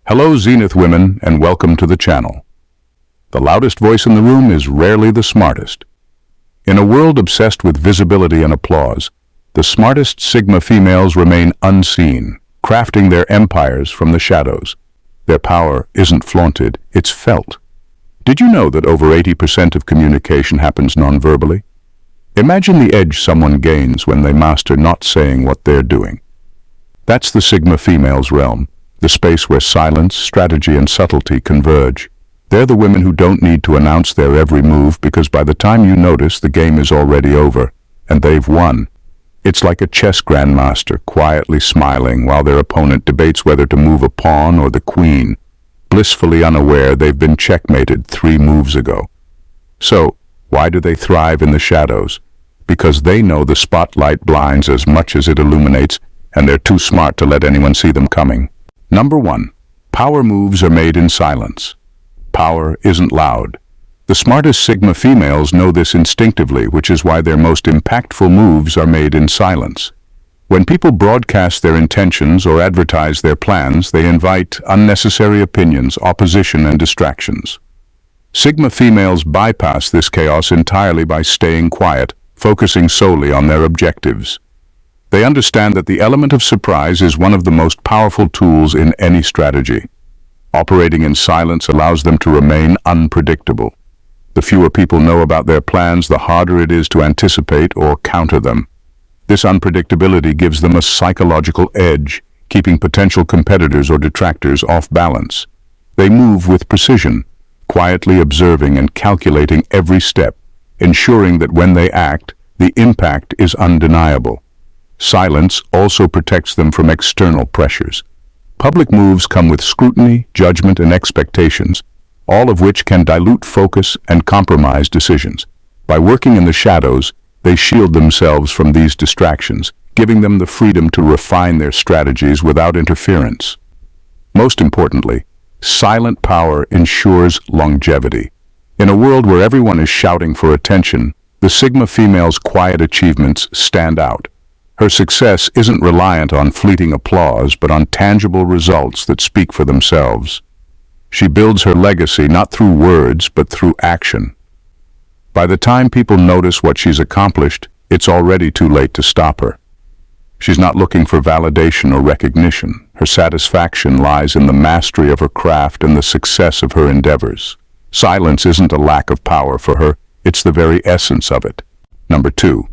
Hello Zenith women and welcome to the channel. The loudest voice in the room is rarely the smartest. In a world obsessed with visibility and applause, the smartest Sigma females remain unseen, crafting their empires from the shadows. Their power isn't flaunted, it's felt. Did you know that over 80% of communication happens non-verbally? Imagine the edge someone gains when they master not saying what they're doing. That's the Sigma female's realm. The space where silence, strategy, and subtlety converge. They're the women who don't need to announce their every move because by the time you notice, the game is already over, and they've won. It's like a chess grandmaster quietly smiling while their opponent debates whether to move a pawn or the queen, blissfully unaware they've been checkmated 3 moves ago. So, why do they thrive in the shadows? Because they know the spotlight blinds as much as it illuminates, and they're too smart to let anyone see them coming. Number 1. Power moves are made in silence. Power isn't loud. The smartest Sigma females know this instinctively, which is why their most impactful moves are made in silence. When people broadcast their intentions or advertise their plans, they invite unnecessary opinions, opposition, and distractions. Sigma females bypass this chaos entirely by staying quiet, focusing solely on their objectives. They understand that the element of surprise is one of the most powerful tools in any strategy. Operating in silence allows them to remain unpredictable. The fewer people know about their plans, the harder it is to anticipate or counter them. This unpredictability gives them a psychological edge, keeping potential competitors or detractors off balance. They move with precision, quietly observing and calculating every step, ensuring that when they act, the impact is undeniable. Silence also protects them from external pressures. Public moves come with scrutiny, judgment, and expectations, all of which can dilute focus and compromise decisions. By working in the shadows, they shield themselves from these distractions, giving them the freedom to refine their strategies without interference. Most importantly, silent power ensures longevity. In a world where everyone is shouting for attention, the Sigma female's quiet achievements stand out. Her success isn't reliant on fleeting applause, but on tangible results that speak for themselves. She builds her legacy not through words, but through action. By the time people notice what she's accomplished, it's already too late to stop her. She's not looking for validation or recognition. Her satisfaction lies in the mastery of her craft and the success of her endeavors. Silence isn't a lack of power for her, it's the very essence of it. Number 2.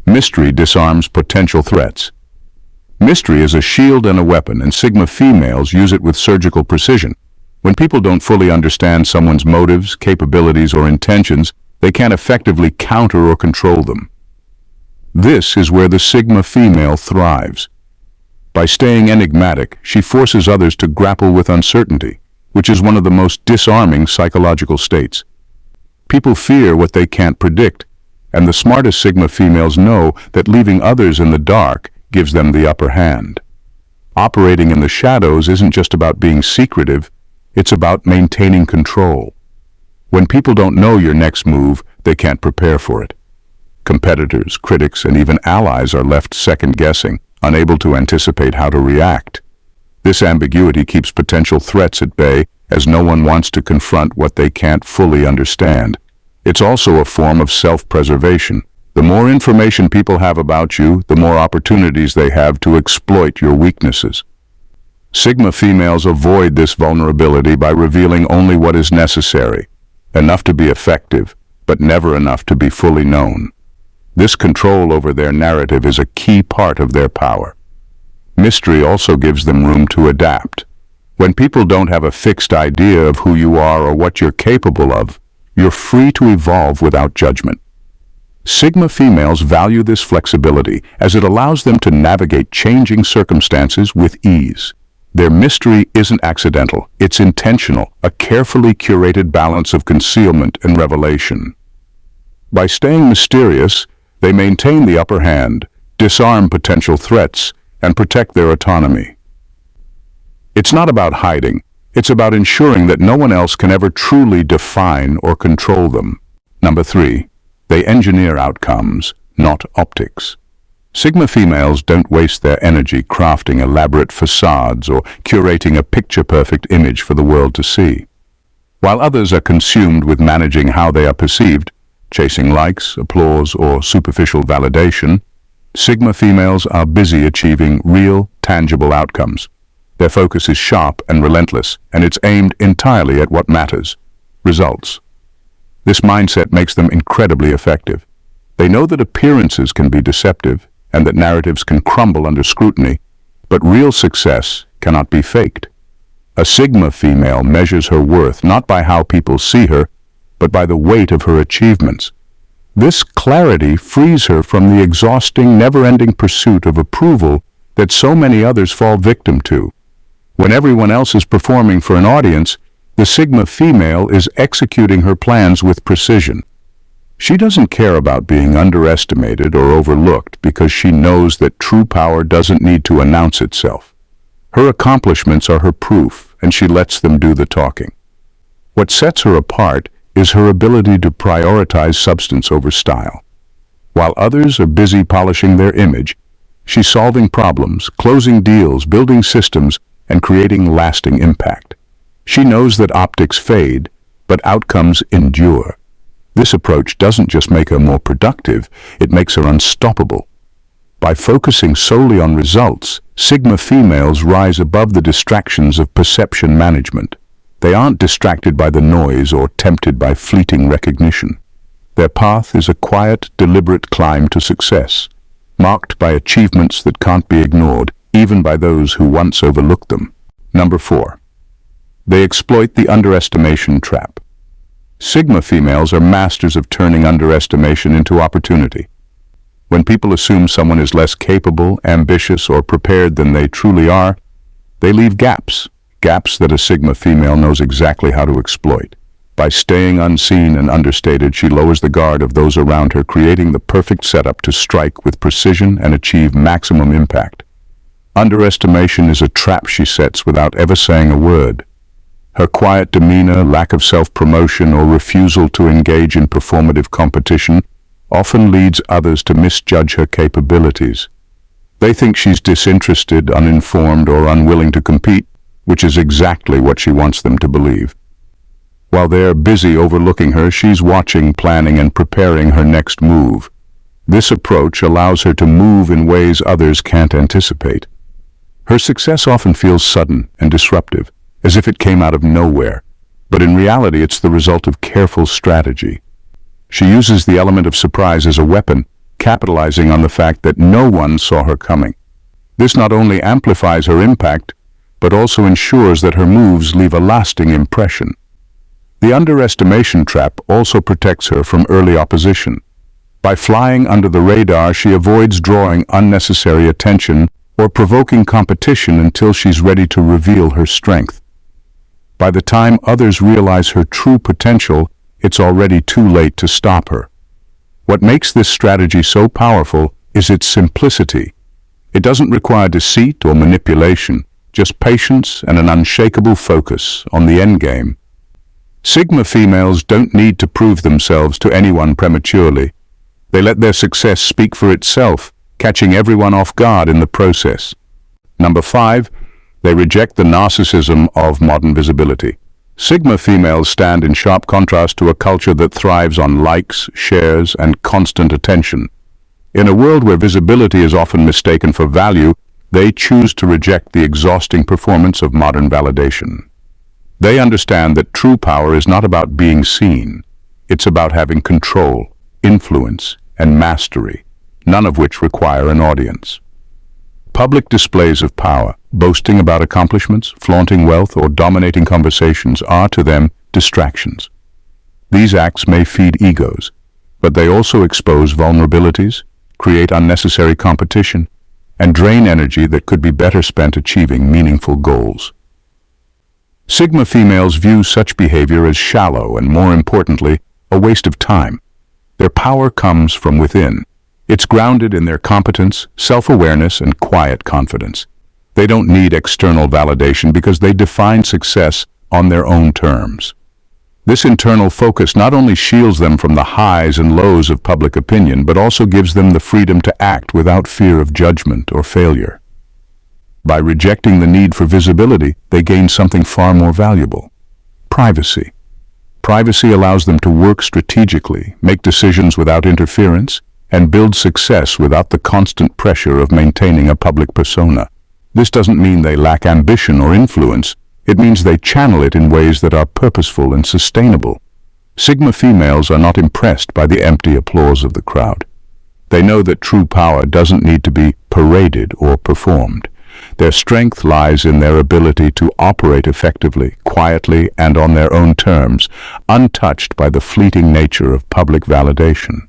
Mystery disarms potential threats. Mystery is a shield and a weapon, and Sigma females use it with surgical precision. When people don't fully understand someone's motives, capabilities, or intentions, they can't effectively counter or control them. This is where the Sigma female thrives. By staying enigmatic, she forces others to grapple with uncertainty, which is one of the most disarming psychological states. People fear what they can't predict, and the smartest Sigma females know that leaving others in the dark gives them the upper hand. Operating in the shadows isn't just about being secretive, it's about maintaining control. When people don't know your next move, they can't prepare for it. Competitors, critics, and even allies are left second-guessing, unable to anticipate how to react. This ambiguity keeps potential threats at bay, as no one wants to confront what they can't fully understand. It's also a form of self-preservation. The more information people have about you, the more opportunities they have to exploit your weaknesses. Sigma females avoid this vulnerability by revealing only what is necessary, enough to be effective, but never enough to be fully known. This control over their narrative is a key part of their power. Mystery also gives them room to adapt. When people don't have a fixed idea of who you are or what you're capable of, you're free to evolve without judgment. Sigma females value this flexibility as it allows them to navigate changing circumstances with ease. Their mystery isn't accidental, it's intentional, a carefully curated balance of concealment and revelation. By staying mysterious, they maintain the upper hand, disarm potential threats, and protect their autonomy. It's not about hiding, it's about ensuring that no one else can ever truly define or control them. Number 3. They engineer outcomes, not optics. Sigma females don't waste their energy crafting elaborate facades or curating a picture-perfect image for the world to see. While others are consumed with managing how they are perceived, chasing likes, applause, or superficial validation, Sigma females are busy achieving real, tangible outcomes. Their focus is sharp and relentless, and it's aimed entirely at what matters: results. This mindset makes them incredibly effective. They know that appearances can be deceptive and that narratives can crumble under scrutiny, but real success cannot be faked. A Sigma female measures her worth not by how people see her, but by the weight of her achievements. This clarity frees her from the exhausting, never-ending pursuit of approval that so many others fall victim to. When everyone else is performing for an audience, the Sigma female is executing her plans with precision. She doesn't care about being underestimated or overlooked because she knows that true power doesn't need to announce itself. Her accomplishments are her proof, and she lets them do the talking. What sets her apart is her ability to prioritize substance over style. While others are busy polishing their image, she's solving problems, closing deals, building systems, and creating lasting impact. She knows that optics fade, but outcomes endure. This approach doesn't just make her more productive, it makes her unstoppable. By focusing solely on results, Sigma females rise above the distractions of perception management. They aren't distracted by the noise or tempted by fleeting recognition. Their path is a quiet, deliberate climb to success, marked by achievements that can't be ignored, even by those who once overlooked them. Number 4. They exploit the underestimation trap. Sigma females are masters of turning underestimation into opportunity. When people assume someone is less capable, ambitious, or prepared than they truly are, they leave gaps that a Sigma female knows exactly how to exploit. By staying unseen and understated, she lowers the guard of those around her, creating the perfect setup to strike with precision and achieve maximum impact. Underestimation is a trap she sets without ever saying a word. Her quiet demeanor, lack of self-promotion, or refusal to engage in performative competition often leads others to misjudge her capabilities. They think she's disinterested, uninformed, or unwilling to compete, which is exactly what she wants them to believe. While they're busy overlooking her, she's watching, planning, and preparing her next move. This approach allows her to move in ways others can't anticipate. Her success often feels sudden and disruptive, as if it came out of nowhere, but in reality it's the result of careful strategy. She uses the element of surprise as a weapon, capitalizing on the fact that no one saw her coming. This not only amplifies her impact, but also ensures that her moves leave a lasting impression. The underestimation trap also protects her from early opposition. By flying under the radar, she avoids drawing unnecessary attention or provoking competition until she's ready to reveal her strength. By the time others realize her true potential, it's already too late to stop her. What makes this strategy so powerful is its simplicity. It doesn't require deceit or manipulation, just patience and an unshakable focus on the endgame. Sigma females don't need to prove themselves to anyone prematurely. They let their success speak for itself, catching everyone off guard in the process. Number 5. They reject the narcissism of modern visibility. Sigma females stand in sharp contrast to a culture that thrives on likes, shares, and constant attention. In a world where visibility is often mistaken for value, they choose to reject the exhausting performance of modern validation. They understand that true power is not about being seen. It's about having control, influence, and mastery, none of which require an audience. Public displays of power, boasting about accomplishments, flaunting wealth, or dominating conversations are to them distractions. These acts may feed egos, but they also expose vulnerabilities, create unnecessary competition, and drain energy that could be better spent achieving meaningful goals. Sigma females view such behavior as shallow and, more importantly, a waste of time. Their power comes from within. It's grounded in their competence, self-awareness, and quiet confidence. They don't need external validation because they define success on their own terms. This internal focus not only shields them from the highs and lows of public opinion, but also gives them the freedom to act without fear of judgment or failure. By rejecting the need for visibility, they gain something far more valuable: privacy. Privacy allows them to work strategically, make decisions without interference, and build success without the constant pressure of maintaining a public persona. This doesn't mean they lack ambition or influence. It means they channel it in ways that are purposeful and sustainable. Sigma females are not impressed by the empty applause of the crowd. They know that true power doesn't need to be paraded or performed. Their strength lies in their ability to operate effectively, quietly, and on their own terms, untouched by the fleeting nature of public validation.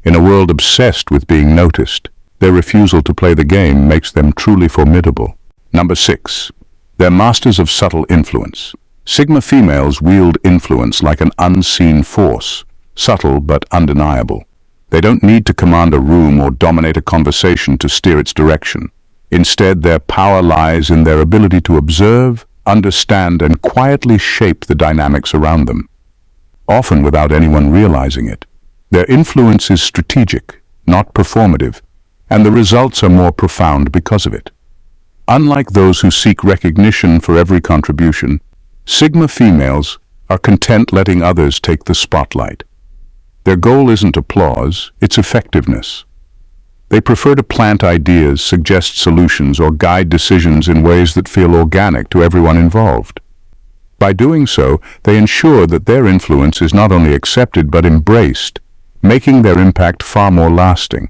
In a world obsessed with being noticed, their refusal to play the game makes them truly formidable. Number 6. They're masters of subtle influence. Sigma females wield influence like an unseen force, subtle but undeniable. They don't need to command a room or dominate a conversation to steer its direction. Instead, their power lies in their ability to observe, understand, and quietly shape the dynamics around them, often without anyone realizing it. Their influence is strategic, not performative, and the results are more profound because of it. Unlike those who seek recognition for every contribution, Sigma females are content letting others take the spotlight. Their goal isn't applause, it's effectiveness. They prefer to plant ideas, suggest solutions, or guide decisions in ways that feel organic to everyone involved. By doing so, they ensure that their influence is not only accepted but embraced, making their impact far more lasting.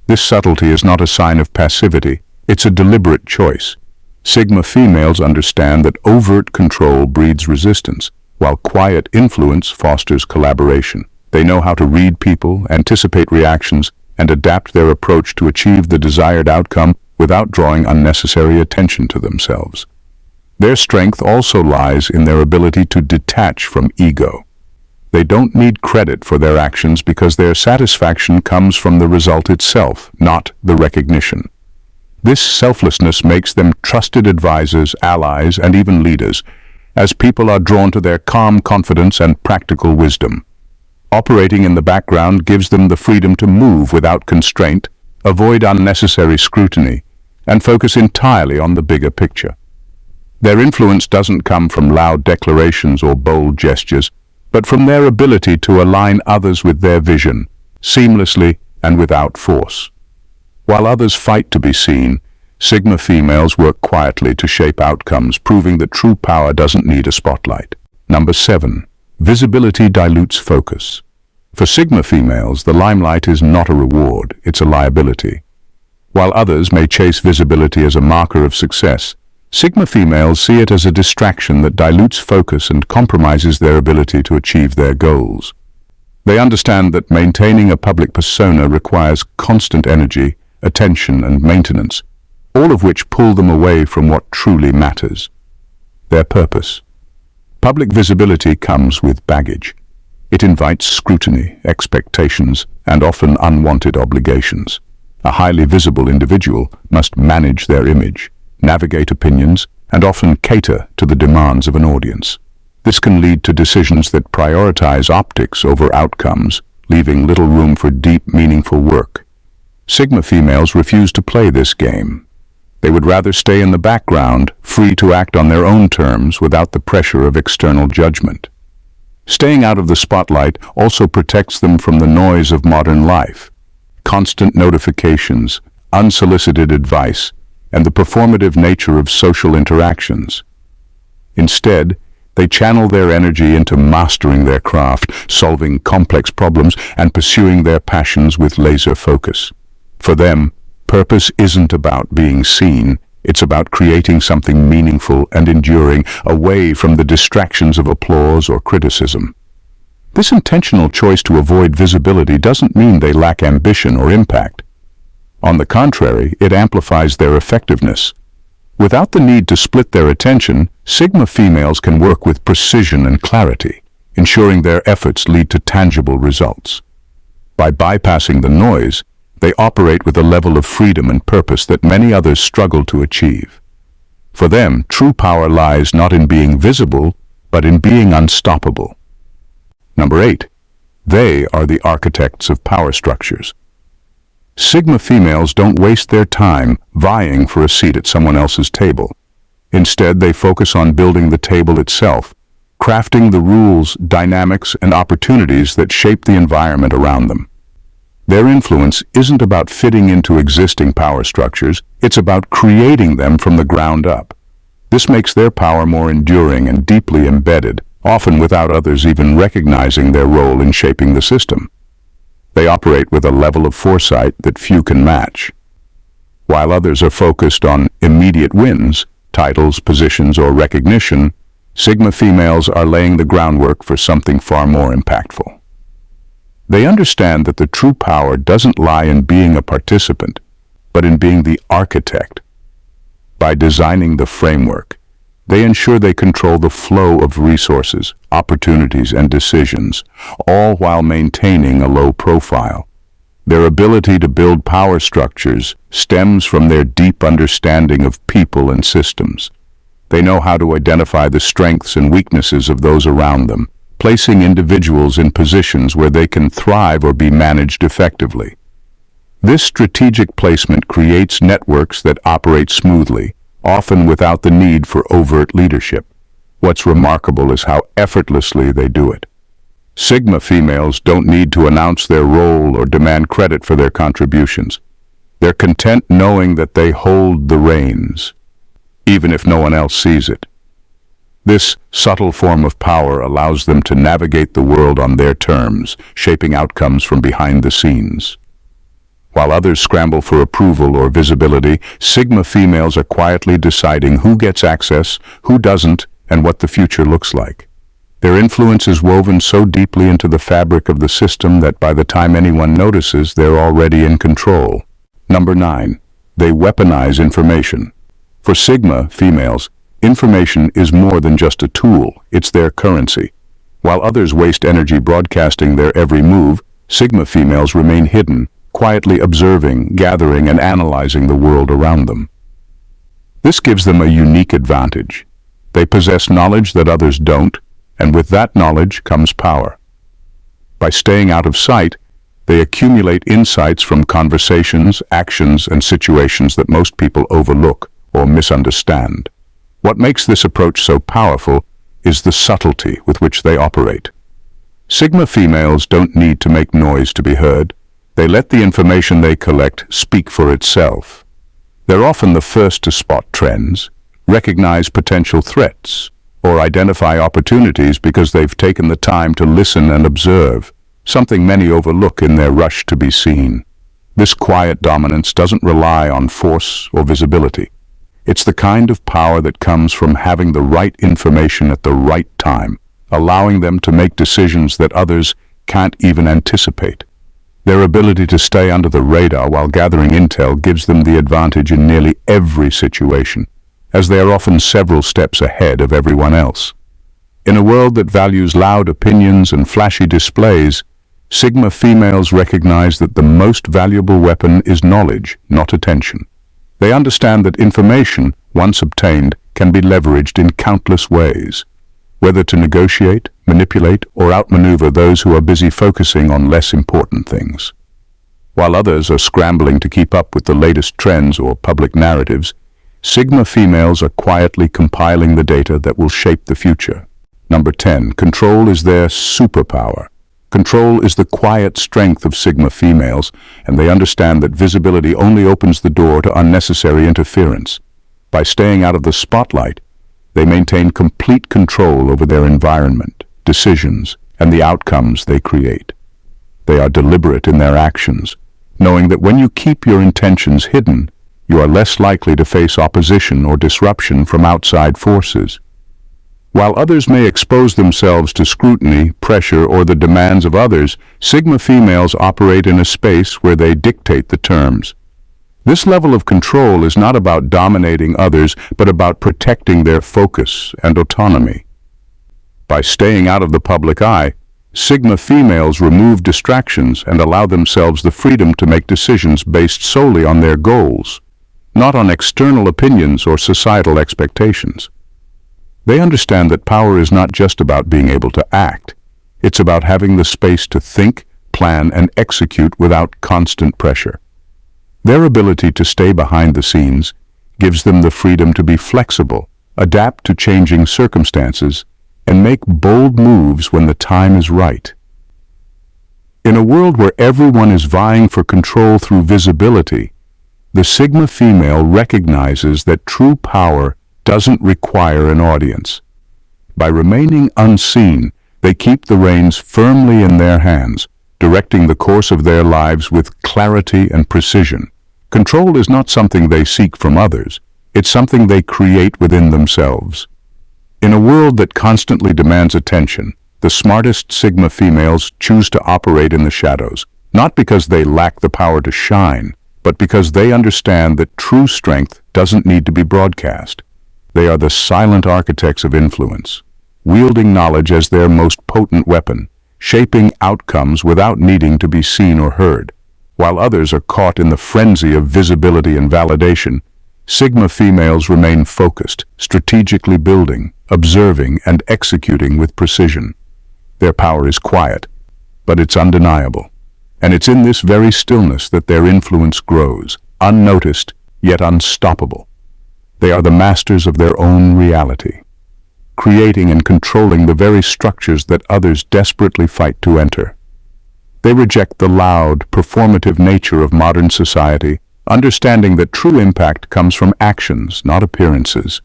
This subtlety is not a sign of passivity, it's a deliberate choice. Sigma females understand that overt control breeds resistance, while quiet influence fosters collaboration. They know how to read people, anticipate reactions, and adapt their approach to achieve the desired outcome without drawing unnecessary attention to themselves. Their strength also lies in their ability to detach from ego. They don't need credit for their actions because their satisfaction comes from the result itself, not the recognition. This selflessness makes them trusted advisors, allies, and even leaders, as people are drawn to their calm confidence and practical wisdom. Operating in the background gives them the freedom to move without constraint, avoid unnecessary scrutiny, and focus entirely on the bigger picture. Their influence doesn't come from loud declarations or bold gestures, but from their ability to align others with their vision, seamlessly and without force. While others fight to be seen, Sigma females work quietly to shape outcomes, proving that true power doesn't need a spotlight. Number 7. Visibility dilutes focus. For Sigma females, the limelight is not a reward, it's a liability. While others may chase visibility as a marker of success, Sigma females see it as a distraction that dilutes focus and compromises their ability to achieve their goals. They understand that maintaining a public persona requires constant energy, attention, and maintenance, all of which pull them away from what truly matters: their purpose. Public visibility comes with baggage. It invites scrutiny, expectations, and often unwanted obligations. A highly visible individual must manage their image, navigate opinions, and often cater to the demands of an audience. This can lead to decisions that prioritize optics over outcomes, leaving little room for deep, meaningful work. Sigma females refuse to play this game. They would rather stay in the background, free to act on their own terms without the pressure of external judgment. Staying out of the spotlight also protects them from the noise of modern life. Constant notifications, unsolicited advice, and the performative nature of social interactions. Instead, they channel their energy into mastering their craft, solving complex problems, and pursuing their passions with laser focus. For them, purpose isn't about being seen, it's about creating something meaningful and enduring, away from the distractions of applause or criticism. This intentional choice to avoid visibility doesn't mean they lack ambition or impact. On the contrary, it amplifies their effectiveness. Without the need to split their attention, Sigma females can work with precision and clarity, ensuring their efforts lead to tangible results. By bypassing the noise, they operate with a level of freedom and purpose that many others struggle to achieve. For them, true power lies not in being visible, but in being unstoppable. Number 8. They are the architects of power structures. Sigma females don't waste their time vying for a seat at someone else's table. Instead, they focus on building the table itself, crafting the rules, dynamics, and opportunities that shape the environment around them. Their influence isn't about fitting into existing power structures, it's about creating them from the ground up. This makes their power more enduring and deeply embedded, often without others even recognizing their role in shaping the system. They operate with a level of foresight that few can match. While others are focused on immediate wins, titles, positions, or recognition, Sigma females are laying the groundwork for something far more impactful. They understand that the true power doesn't lie in being a participant, but in being the architect. By designing the framework, they ensure they control the flow of resources, opportunities, and decisions, all while maintaining a low profile. Their ability to build power structures stems from their deep understanding of people and systems. They know how to identify the strengths and weaknesses of those around them, placing individuals in positions where they can thrive or be managed effectively. This strategic placement creates networks that operate smoothly, often without the need for overt leadership. What's remarkable is how effortlessly they do it. Sigma females don't need to announce their role or demand credit for their contributions. They're content knowing that they hold the reins, even if no one else sees it. This subtle form of power allows them to navigate the world on their terms, shaping outcomes from behind the scenes. While others scramble for approval or visibility, Sigma females are quietly deciding who gets access, who doesn't, and what the future looks like. Their influence is woven so deeply into the fabric of the system that by the time anyone notices, they're already in control. Number 9. They weaponize information. For Sigma females, information is more than just a tool, it's their currency. While others waste energy broadcasting their every move, Sigma females remain hidden, quietly observing, gathering, and analyzing the world around them. This gives them a unique advantage. They possess knowledge that others don't, and with that knowledge comes power. By staying out of sight, they accumulate insights from conversations, actions, and situations that most people overlook or misunderstand. What makes this approach so powerful is the subtlety with which they operate. Sigma females don't need to make noise to be heard. They let the information they collect speak for itself. They're often the first to spot trends, recognize potential threats, or identify opportunities because they've taken the time to listen and observe, something many overlook in their rush to be seen. This quiet dominance doesn't rely on force or visibility. It's the kind of power that comes from having the right information at the right time, allowing them to make decisions that others can't even anticipate. Their ability to stay under the radar while gathering intel gives them the advantage in nearly every situation, as they are often several steps ahead of everyone else. In a world that values loud opinions and flashy displays, Sigma females recognize that the most valuable weapon is knowledge, not attention. They understand that information, once obtained, can be leveraged in countless ways, whether to negotiate, manipulate, or outmaneuver those who are busy focusing on less important things. While others are scrambling to keep up with the latest trends or public narratives, Sigma females are quietly compiling the data that will shape the future. Number 10. Control is their superpower. Control is the quiet strength of Sigma females, and they understand that visibility only opens the door to unnecessary interference. By staying out of the spotlight, they maintain complete control over their environment, decisions, and the outcomes they create. They are deliberate in their actions, knowing that when you keep your intentions hidden, you are less likely to face opposition or disruption from outside forces. While others may expose themselves to scrutiny, pressure, or the demands of others, Sigma females operate in a space where they dictate the terms. This level of control is not about dominating others, but about protecting their focus and autonomy. By staying out of the public eye, Sigma females remove distractions and allow themselves the freedom to make decisions based solely on their goals, not on external opinions or societal expectations. They understand that power is not just about being able to act, It's about having the space to think, plan, and execute without constant pressure. Their ability to stay behind the scenes gives them the freedom to be flexible, adapt to changing circumstances, and make bold moves when the time is right. In a world where everyone is vying for control through visibility, the Sigma female recognizes that true power doesn't require an audience. By remaining unseen, they keep the reins firmly in their hands, directing the course of their lives with clarity and precision. Control is not something they seek from others, it's something they create within themselves. In a world that constantly demands attention, the smartest Sigma females choose to operate in the shadows, not because they lack the power to shine, but because they understand that true strength doesn't need to be broadcast. They are the silent architects of influence, wielding knowledge as their most potent weapon, shaping outcomes without needing to be seen or heard. While others are caught in the frenzy of visibility and validation, Sigma females remain focused, strategically building, observing, and executing with precision. Their power is quiet, but it's undeniable. And it's in this very stillness that their influence grows, unnoticed, yet unstoppable. They are the masters of their own reality, creating and controlling the very structures that others desperately fight to enter. They reject the loud, performative nature of modern society, understanding that true impact comes from actions, not appearances.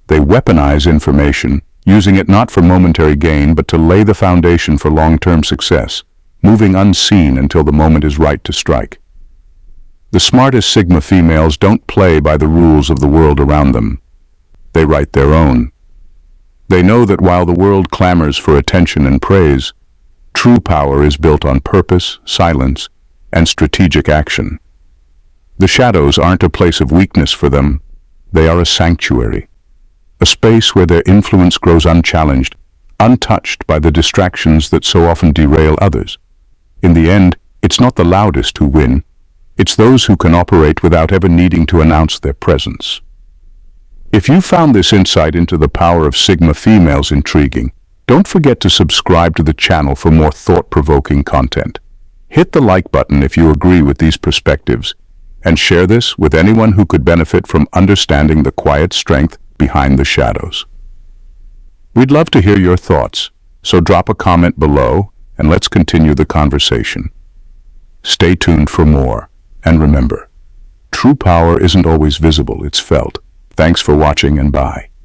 They weaponize information, using it not for momentary gain, but to lay the foundation for long-term success, moving unseen until the moment is right to strike. The smartest Sigma females don't play by the rules of the world around them. They write their own. They know that while the world clamors for attention and praise, true power is built on purpose, silence, and strategic action. The shadows aren't a place of weakness for them. They are a sanctuary, a space where their influence grows unchallenged, untouched by the distractions that so often derail others. In the end, it's not the loudest who win. It's those who can operate without ever needing to announce their presence. If you found this insight into the power of Sigma females intriguing, don't forget to subscribe to the channel for more thought-provoking content. Hit the like button if you agree with these perspectives, and share this with anyone who could benefit from understanding the quiet strength behind the shadows. We'd love to hear your thoughts, so drop a comment below and let's continue the conversation. Stay tuned for more, and remember, true power isn't always visible, it's felt. Thanks for watching and bye.